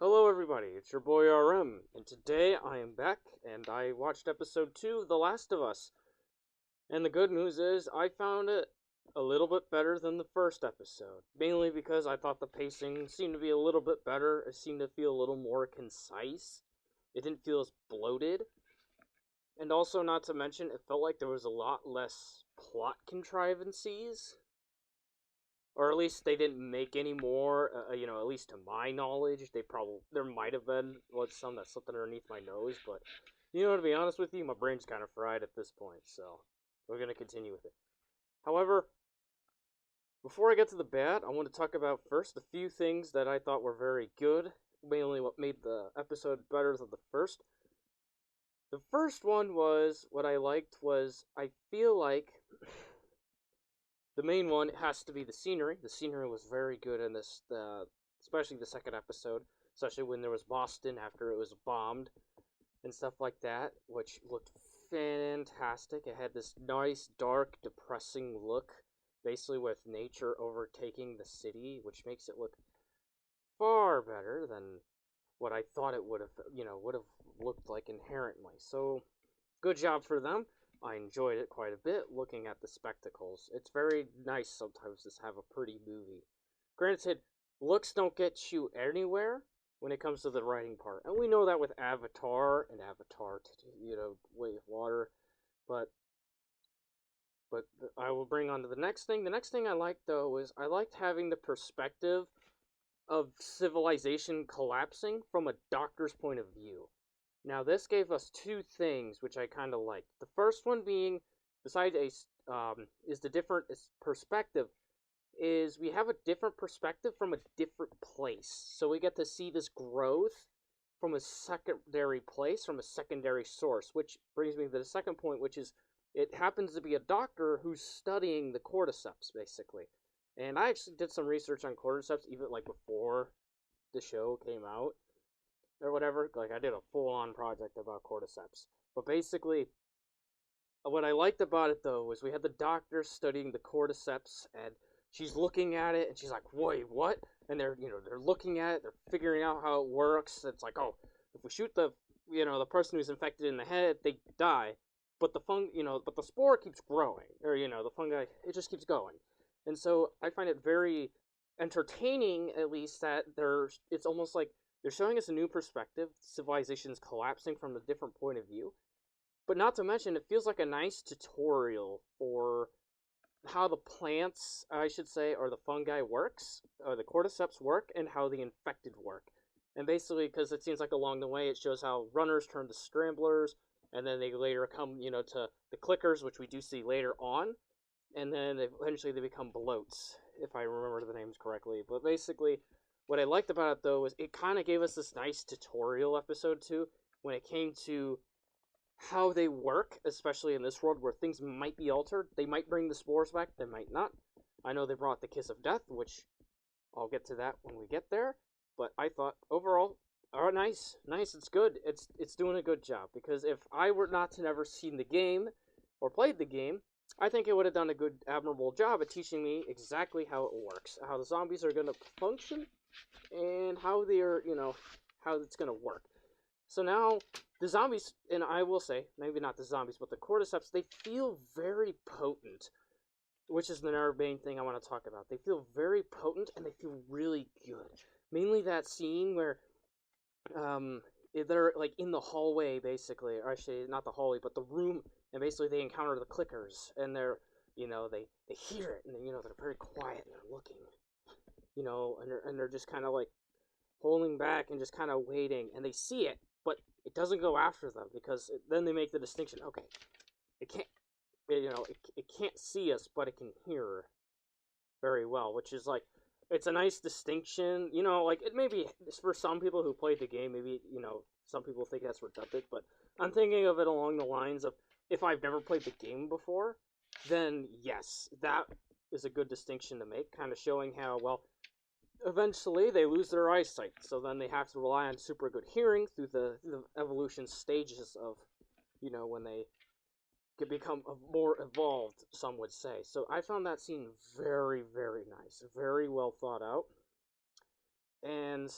Hello, everybody. It's your boy RM, and today I am back, and I watched episode 2 of The Last of Us. And the good news is, I found it a little bit better than the first episode. Mainly because I thought the pacing seemed to be a little bit better. It seemed to feel a little more concise. It didn't feel as bloated. And also, not to mention, it felt like there was a lot less plot contrivances, or at least they didn't make any more. At least to my knowledge, there might have been some that slipped underneath my nose, but to be honest with you, my brain's kind of fried at this point, so we're gonna continue with it. However, before I get to the bad, I want to talk about first a few things that I thought were very good, mainly what made the episode better than the first. The first one was what I liked was I feel like the main one has to be the scenery. The scenery was very good in this, especially the second episode, especially when there was Boston after it was bombed and stuff like that, which looked fantastic. It had this nice, dark, depressing look, basically with nature overtaking the city, which makes it look far better than what I thought it would have looked like inherently. So, good job for them. I enjoyed it quite a bit looking at the spectacles. It's very nice sometimes to have a pretty movie. Granted, looks don't get you anywhere when it comes to the writing part. And we know that with Avatar and Avatar, Way of Water. But I will bring on to the next thing. The next thing I liked, though, was I liked having the perspective of civilization collapsing from a doctor's point of view. Now, this gave us two things which I kind of liked. The first one being, besides is the different perspective, is we have a different perspective from a different place. So we get to see this growth from a secondary place, from a secondary source, which brings me to the second point, which is it happens to be a doctor who's studying the cordyceps, basically. And I actually did some research on cordyceps even like before the show came out or whatever. Like I did a full-on project about cordyceps. But basically, what I liked about it though was we had the doctor studying the cordyceps, and she's looking at it, and she's like, "Wait, what?" And they're looking at it, they're figuring out how it works. It's like, oh, if we shoot the person who's infected in the head, they die, but but the spore keeps growing, or the fungi, it just keeps going. And so I find it very entertaining, at least, that it's almost like they're showing us a new perspective. Civilization's collapsing from a different point of view. But not to mention, it feels like a nice tutorial for how the plants, I should say, or the fungi works, or the cordyceps work, and how the infected work. And basically, because it seems like along the way, it shows how runners turn to scramblers, and then they later come, to the clickers, which we do see later on, and then eventually they become bloats, if I remember the names correctly. But basically, what I liked about it, though, was it kind of gave us this nice tutorial episode, too, when it came to how they work, especially in this world where things might be altered. They might bring the spores back, they might not. I know they brought the Kiss of Death, which I'll get to that when we get there. But I thought, overall, nice, it's good. It's doing a good job, because if I were not to never seen the game, or played the game, I think it would have done a good, admirable job at teaching me exactly how it works, how the zombies are going to function, and how how it's going to work. So now, the zombies, and I will say, maybe not the zombies, but the cordyceps, they feel very potent, which is another main thing I want to talk about. They feel very potent, and they feel really good. Mainly that scene where, they're, like, in the hallway, basically, or actually, not the hallway, but the room, and basically they encounter the clickers, and they hear it, and, they're very quiet, and they're looking, and they're just kind of, like, holding back and just kind of waiting, and they see it, but it doesn't go after them, because then they make the distinction, okay, it can't, it can't see us, but it can hear very well, which is like, it's a nice distinction, like, it may be, for some people who played the game, maybe, some people think that's redundant, but I'm thinking of it along the lines of, if I've never played the game before, then yes, that is a good distinction to make, kind of showing how, well, eventually they lose their eyesight, so then they have to rely on super good hearing through the evolution stages of, when they can become more evolved, some would say. So I found that scene very, very nice, very well thought out. And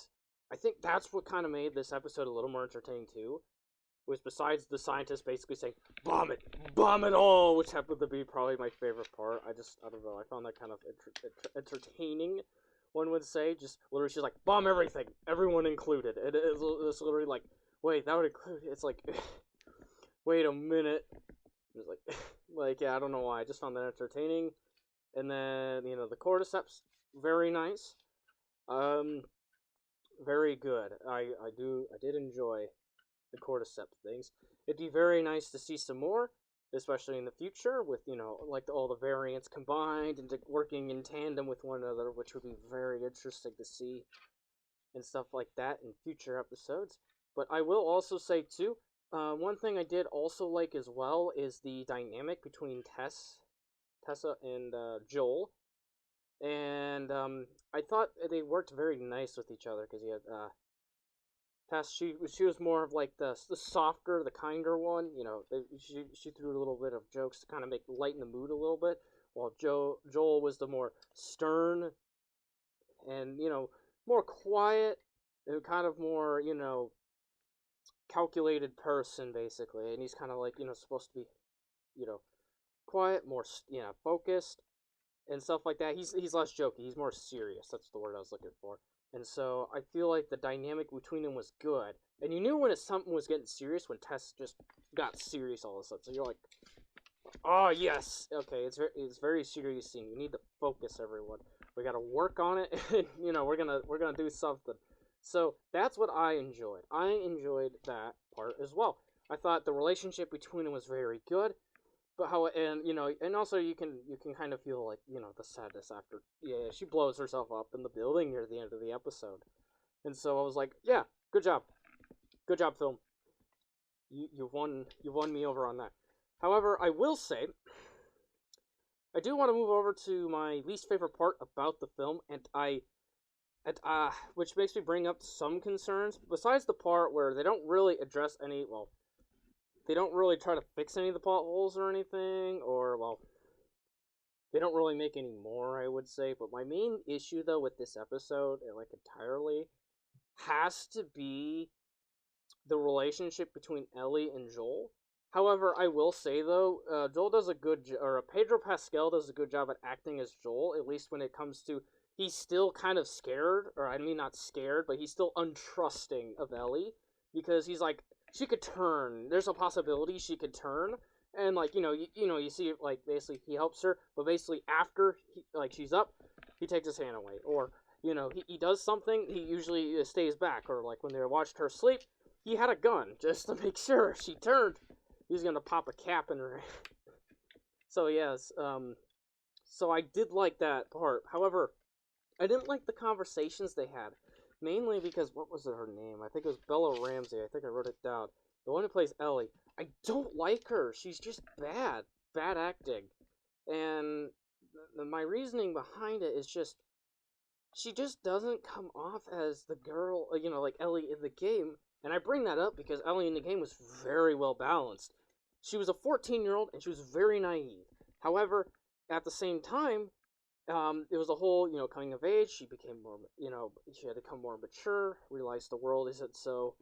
I think that's what kind of made this episode a little more entertaining too. Was besides the scientist basically saying bomb it all, which happened to be probably my favorite part. I don't know, I found that kind of entertaining. One would say, just literally, she's like, bomb everything, everyone included. It's literally like, wait, that would include. It's like, wait a minute. It's like, like, yeah, I don't know why. I just found that entertaining. And then the cordyceps, very nice. Um, very good. I did enjoy the cordyceps things. It'd be very nice to see some more, especially in the future, with like all the variants combined and working in tandem with one another, which would be very interesting to see and stuff like that in future episodes. But I will also say too, one thing I did also like as well is the dynamic between Tessa and Joel, and I thought they worked very nice with each other because you had Tess, she was more of like the softer, the kinder one. She threw a little bit of jokes to kind of make lighten the mood a little bit, while Joel was the more stern and more quiet, and kind of more calculated person basically. And he's kind of like supposed to be you know quiet, more focused and stuff like that. He's less jokey. He's more serious. That's the word I was looking for. And so I feel like the dynamic between them was good. And you knew when something was getting serious when Tess just got serious all of a sudden. So you're like, oh yes, okay, it's very serious scene. We need to focus, everyone. We got to work on it. And, we're gonna do something. So that's what I enjoyed. I enjoyed that part as well. I thought the relationship between them was very good. But how and also you can kind of feel like the sadness after she blows herself up in the building near the end of the episode, and so I was like, yeah, good job film, you've won me over on that. However, I will say I do want to move over to my least favorite part about the film, which makes me bring up some concerns besides the part where they don't really address they don't really try to fix any of the plot holes or anything, or, they don't really make any more, I would say. But my main issue, though, with this episode, entirely, has to be the relationship between Ellie and Joel. However, I will say, though, Joel does Pedro Pascal does a good job at acting as Joel, at least when it comes to, he's still kind of scared, or I mean not scared, but he's still untrusting of Ellie, because he's like, she could turn. There's a possibility she could turn, and you see basically he helps her, but basically after she's up, he takes his hand away, or he does something. He usually stays back, or when they watched her sleep, he had a gun just to make sure she turned. He's gonna pop a cap in her. So yes, so I did like that part. However, I didn't like the conversations they had. Mainly because, what was her name? I think it was Bella Ramsey. I think I wrote it down. The one who plays Ellie. I don't like her. She's just bad. Bad acting. And my reasoning behind it is just, she just doesn't come off as the girl, like Ellie in the game. And I bring that up because Ellie in the game was very well balanced. She was a 14-year-old and she was very naive. However, at the same time, it was a whole, coming of age. She became more, she had to become more mature, realized the world isn't so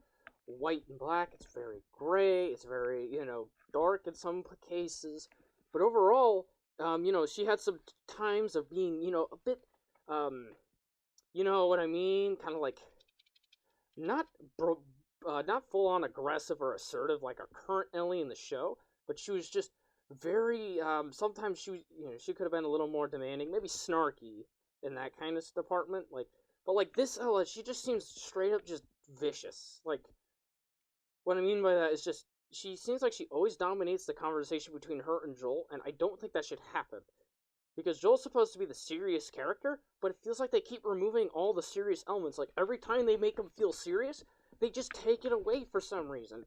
white and black. It's very gray. It's very, dark in some cases. But overall, she had some times of being, a bit, you know what I mean? Kind of like, not not full on aggressive or assertive like our current Ellie in the show, but she was just very sometimes she could have been a little more demanding, maybe snarky in that kind of department, but this Ella, she just seems straight up just vicious. What I mean by that is just she seems like she always dominates the conversation between her and Joel, and I don't think that should happen because Joel's supposed to be the serious character, but it feels like they keep removing all the serious elements. Every time they make him feel serious, they just take it away for some reason.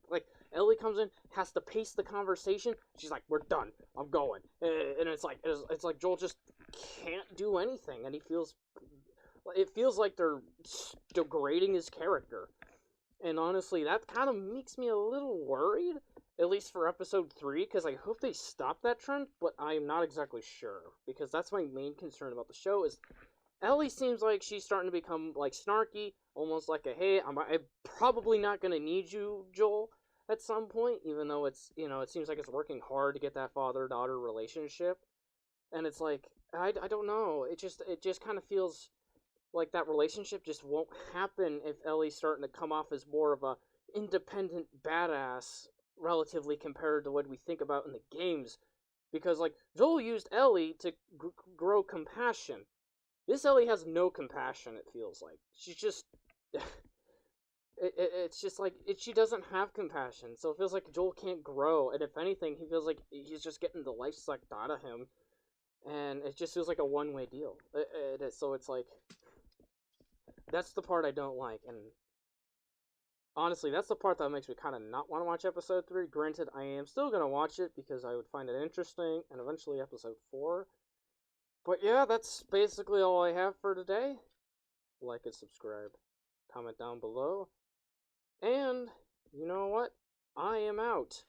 Ellie comes in, has to pace the conversation. She's like, "We're done. I'm going." And it's like Joel just can't do anything, and it feels like they're degrading his character. And honestly, that kind of makes me a little worried, at least for episode 3, because I hope they stop that trend, but I'm not exactly sure, because that's my main concern about the show is Ellie seems like she's starting to become like snarky, almost like a hey, I'm probably not gonna need you, Joel, at some point. Even though it's it seems like it's working hard to get that father daughter relationship, and it's like I don't know. It just kind of feels like that relationship just won't happen if Ellie's starting to come off as more of a independent badass relatively compared to what we think about in the games because like Joel used Ellie to grow compassion. This Ellie has no compassion. It feels like she's just it's just like she doesn't have compassion, so it feels like Joel can't grow, and if anything he feels like he's just getting the life sucked out of him, and it just feels like a one-way deal. So it's like that's the part I don't like, and honestly, that's the part that makes me kind of not want to watch episode 3. Granted, I am still going to watch it because I would find it interesting, and eventually episode 4. But yeah, that's basically all I have for today. Like and subscribe, comment down below, and you know what? I am out.